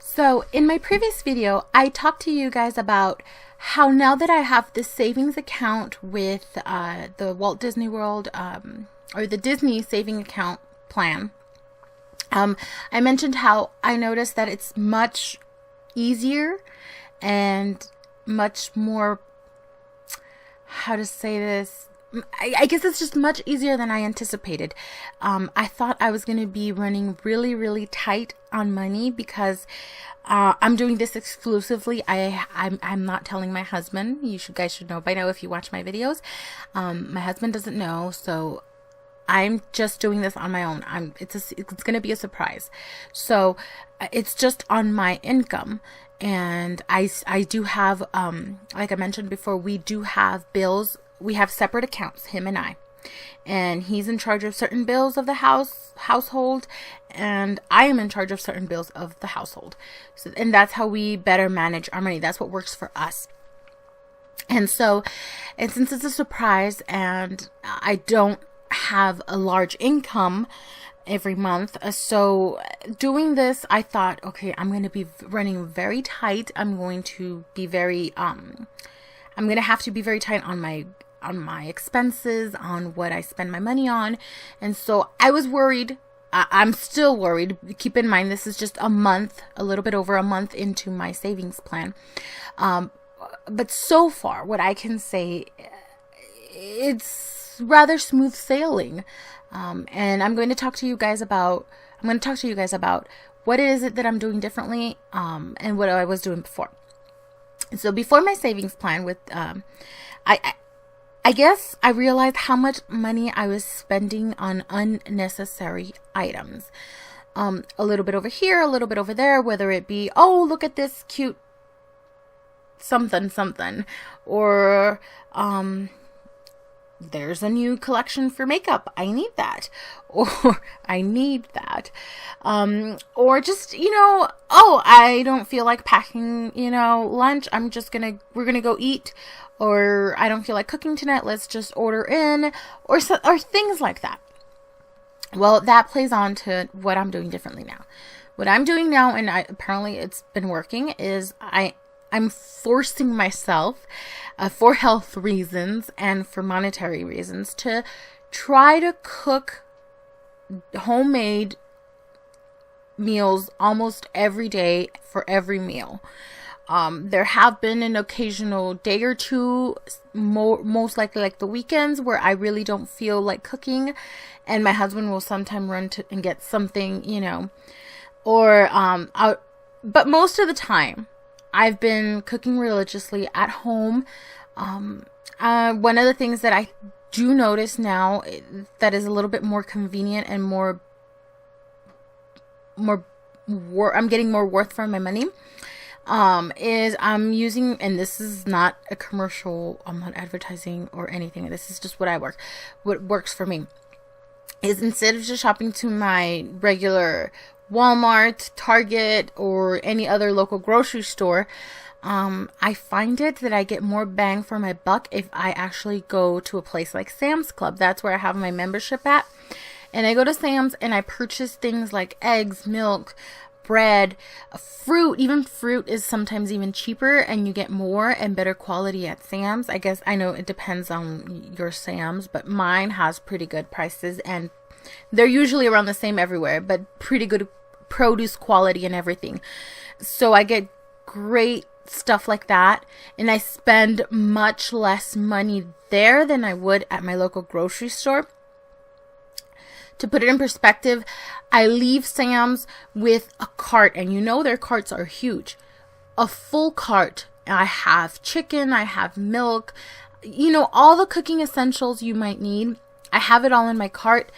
So in my previous video, I talked to you guys about how now that I have this savings account with the Walt Disney World or the Disney saving account plan, I mentioned how I noticed that it's much easier and much more, how to say this, I guess it's just much easier than I anticipated. I thought I was going to be running really tight on money because I'm doing this exclusively. I'm not telling my husband. Guys should know by now if you watch my videos. My husband doesn't know, so I'm just doing this on my own. It's going to be a surprise. So it's just on my income. And I do have, like I mentioned before, we do have bills. We have separate accounts, him and I. And he's in charge of certain bills of the household, and I am in charge of certain bills of the household. So, and that's how we better manage our money. That's what works for us. And since it's a surprise and I don't have a large income every month, so doing this, I thought, okay, I'm going to be running very tight. I'm going to be very, I'm going to have to be very tight on my expenses, on what I spend my money on. And so I was worried. I'm still worried. Keep in mind, this is just a little bit over a month into my savings plan. But so far, what I can say, it's rather smooth sailing. And I'm going to talk to you guys about what is it that I'm doing differently, and what I was doing before. And so before my savings plan with, I guess I realized how much money I was spending on unnecessary items. A little bit over here, a little bit over there, whether it be, oh, look at this cute something, or there's a new collection for makeup. I need that. Or I need that. Or just, oh, I don't feel like packing, lunch. We're going to go eat. Or I don't feel like cooking tonight. Let's just order in, or things like that. Well, that plays on to what I'm doing differently now. What I'm doing now, and apparently it's been working, is I'm forcing myself, for health reasons and for monetary reasons, to try to cook homemade meals almost every day for every meal. There have been an occasional day or two, most likely like the weekends, where I really don't feel like cooking, and my husband will sometime run to and get something, but most of the time I've been cooking religiously at home. One of the things that I do notice now that is a little bit more convenient and I'm getting more worth for my money, is I'm using, and this is not a commercial, I'm not advertising or anything, this is just what works for me, is instead of just shopping to my regular Walmart, Target, or any other local grocery store, I find it that I get more bang for my buck if I actually go to a place like Sam's Club. That's where I have my membership at. And I go to Sam's and I purchase things like eggs, milk, bread, fruit. Even fruit is sometimes even cheaper, and you get more and better quality at Sam's. I guess, I know it depends on your Sam's, but mine has pretty good prices, and they're usually around the same everywhere, but pretty good produce quality and everything. So I get great stuff like that, and I spend much less money there than I would at my local grocery store. To put it in perspective, I leave Sam's with a cart, and their carts are huge. A full cart. I have chicken, I have milk, all the cooking essentials you might need. I have it all in my cart.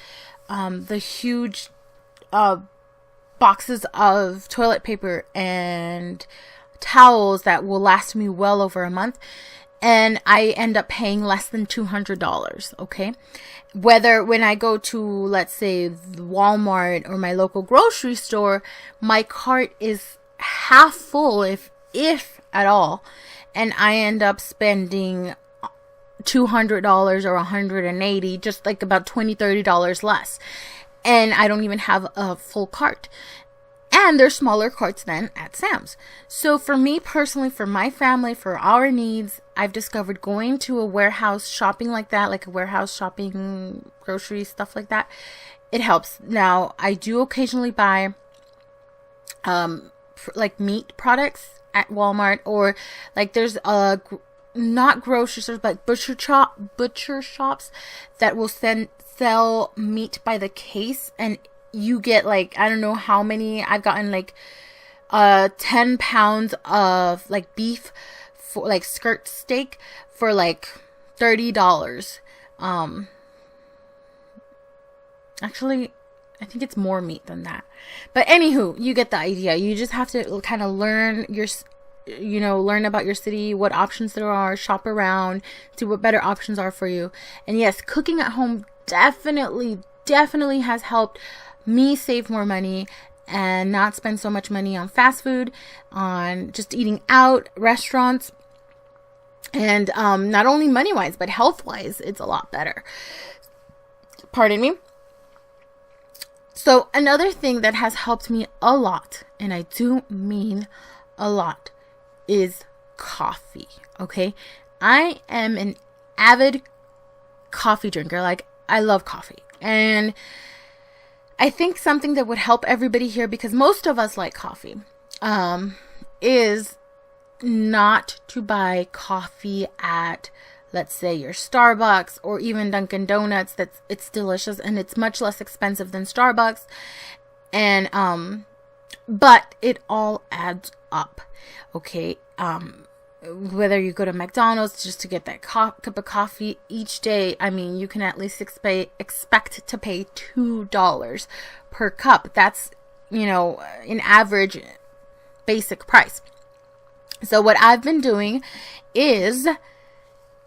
The huge boxes of toilet paper and towels that will last me well over a month. And I end up paying less than $200, okay? Whether when I go to, let's say, Walmart or my local grocery store, my cart is half full, if at all, and I end up spending $200 or $180, just like about $20-$30 less. And I don't even have a full cart. And there's smaller carts than at Sam's. So for me personally, for my family, for our needs, I've discovered going to a warehouse shopping like that, like a warehouse shopping, grocery stuff like that, it helps. Now, I do occasionally buy like meat products at Walmart, or like there's not grocery stores, but butcher shops that will sell meat by the case, and you get like, I don't know how many, I've gotten like 10 pounds of like beef for like skirt steak for like $30. Actually, I think it's more meat than that. But anywho, you get the idea. You just have to kind of learn learn about your city, what options there are, shop around, see what better options are for you. And yes, cooking at home definitely has helped me save more money and not spend so much money on fast food, on just eating out, restaurants. And not only money-wise, but health-wise, it's a lot better. Pardon me. So another thing that has helped me a lot, and I do mean a lot, is coffee. Okay, I am an avid coffee drinker. Like, I love coffee, and I think something that would help everybody here, because most of us like coffee, is not to buy coffee at, let's say, your Starbucks or even Dunkin' Donuts. It's delicious and it's much less expensive than Starbucks, and but it all adds up. Okay, whether you go to McDonald's just to get that cup of coffee each day, I mean, you can at least expect to pay $2 per cup. That's, an average basic price. So what I've been doing is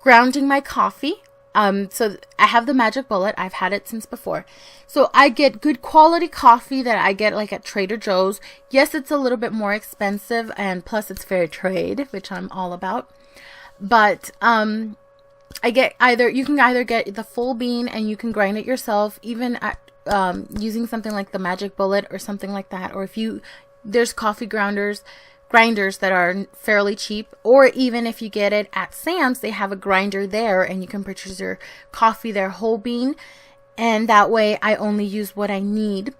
grounding my coffee. So I have the Magic Bullet. I've had it since before. So I get good quality coffee that I get like at Trader Joe's. Yes, it's a little bit more expensive, and plus it's fair trade, which I'm all about. But I get you can either get the full bean and you can grind it yourself, even at using something like the Magic Bullet or something like that. Or there's coffee grinders that are fairly cheap, or even if you get it at Sam's, they have a grinder there and you can purchase your coffee there whole bean, and that way I only use what I need.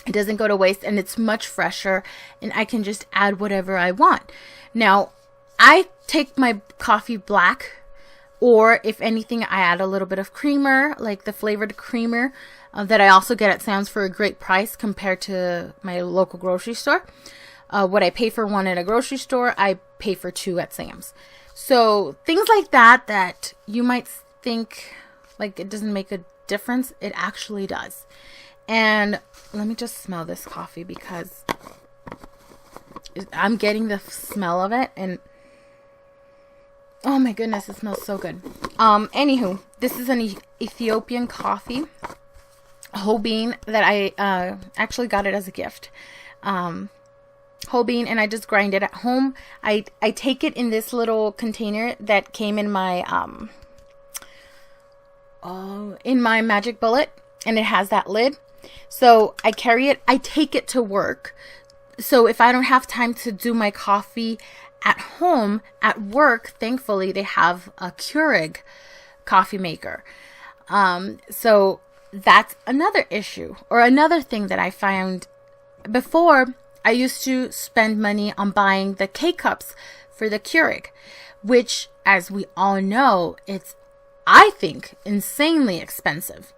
It doesn't go to waste, and it's much fresher, and I can just add whatever I want. Now, I take my coffee black, or if anything, I add a little bit of creamer, like the flavored creamer that I also get at Sam's for a great price compared to my local grocery store. What I pay for one at a grocery store, I pay for two at Sam's. So things like that you might think like it doesn't make a difference, it actually does. And let me just smell this coffee, because I'm getting the smell of it, and oh my goodness, it smells so good. Anywho, this is an Ethiopian coffee, whole bean, that I actually got it as a gift. Whole bean, and I just grind it at home. I take it in this little container that came in my Magic Bullet, and it has that lid. So I carry it, I take it to work. So if I don't have time to do my coffee at home, at work, thankfully they have a Keurig coffee maker. So that's another issue, or another thing that I found. Before, I used to spend money on buying the K-Cups for the Keurig, which, as we all know, it's, I think, insanely expensive.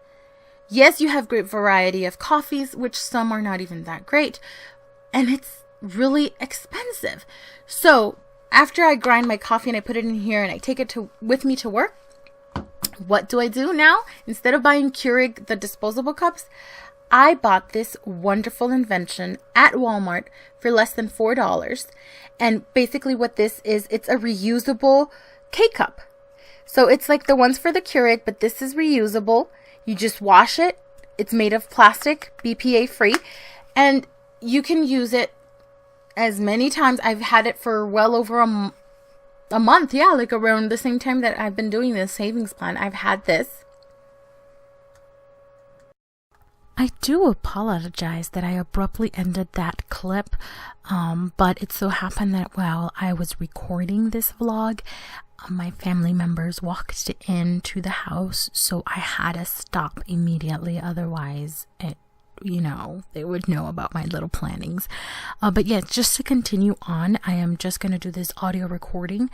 Yes, you have great variety of coffees, which some are not even that great, and it's really expensive. So after I grind my coffee and I put it in here and I take it with me to work, what do I do now? Instead of buying Keurig, the disposable cups, I bought this wonderful invention at Walmart for less than $4. And basically what this is, it's a reusable K-Cup. So it's like the ones for the Keurig, but this is reusable. You just wash it. It's made of plastic, BPA free, and you can use it as many times. I've had it for well over a month. Yeah, like around the same time that I've been doing this savings plan, I've had this. I do apologize that I abruptly ended that clip, but it so happened that while I was recording this vlog, my family members walked into the house, so I had to stop immediately. Otherwise, they would know about my little plannings. But yeah, just to continue on, I am just going to do this audio recording.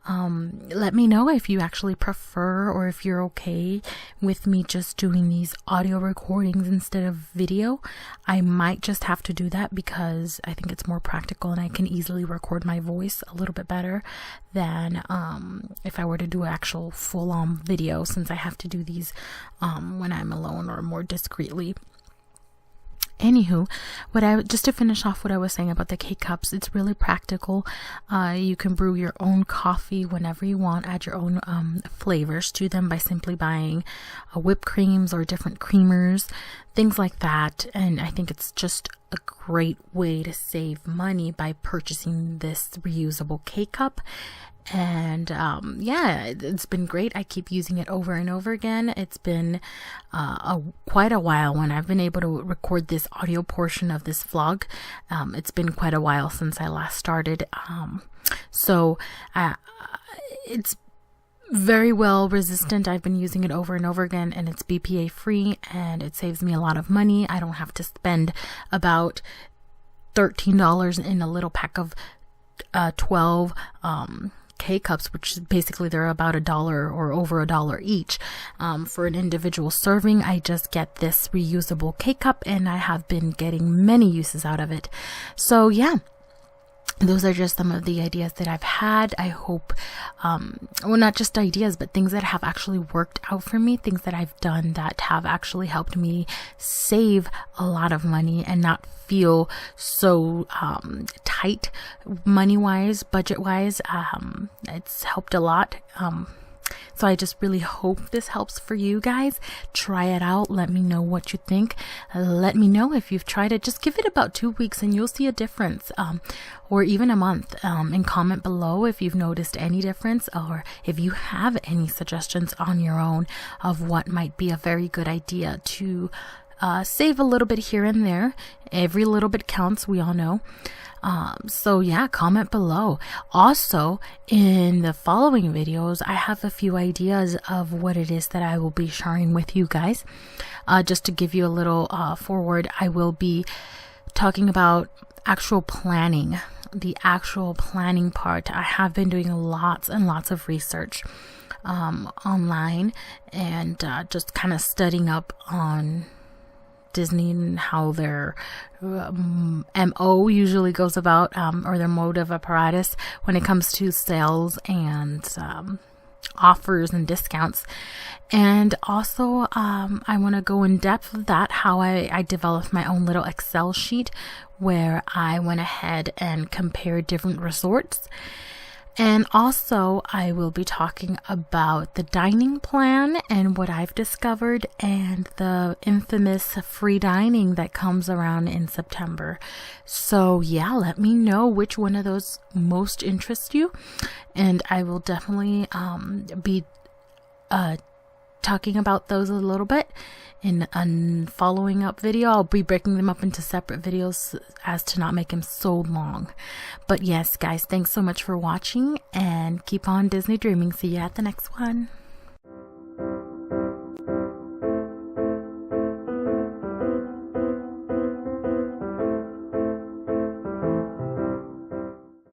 Let me know if you actually prefer, or if you're okay with me just doing these audio recordings instead of video. I might just have to do that because I think it's more practical and I can easily record my voice a little bit better than if I were to do actual full-on video, since I have to do these when I'm alone or more discreetly. Anywho, just to finish off what I was saying about the K-Cups, it's really practical. You can brew your own coffee whenever you want, add your own flavors to them by simply buying whipped creams or different creamers, things like that. And I think it's just a great way to save money by purchasing this reusable K-Cup. And yeah, it's been great. I keep using it over and over again. It's been quite a while when I've been able to record this audio portion of this vlog. It's been quite a while since I last started. So it's very well resistant. I've been using it over and over again, and it's BPA free, and it saves me a lot of money. I don't have to spend about $13 in a little pack of 12 K-Cups, which is basically they're about $1 or over $1 each for an individual serving. I just get this reusable K-Cup, and I have been getting many uses out of it. So yeah, those are just some of the ideas that I've had. I hope, well, not just ideas, but things that have actually worked out for me, things that I've done that have actually helped me save a lot of money and not feel so tight money-wise, budget-wise. It's helped a lot. So I just really hope this helps for you guys. Try it out. Let me know what you think. Let me know if you've tried it. Just give it about 2 weeks and you'll see a difference, or even a month. And comment below if you've noticed any difference, or if you have any suggestions on your own of what might be a very good idea to save a little bit here and there. Every little bit counts, we all know. So yeah, comment below. Also, in the following videos, I have a few ideas of what it is that I will be sharing with you guys. Just to give you a little forward, I will be talking about actual planning, the actual planning part. I have been doing lots and lots of research online, and just kind of studying up on Disney and how their MO usually goes about, or their mode of apparatus when it comes to sales and offers and discounts. And also I want to go in depth with that, how I developed my own little Excel sheet where I went ahead and compared different resorts. And also I will be talking about the dining plan and what I've discovered, and the infamous free dining that comes around in September. So yeah, let me know which one of those most interests you, and I will definitely be talking about those a little bit in a following up video. I'll be breaking them up into separate videos as to not make them so long. But yes, guys, thanks so much for watching, and keep on Disney dreaming. See you at the next one.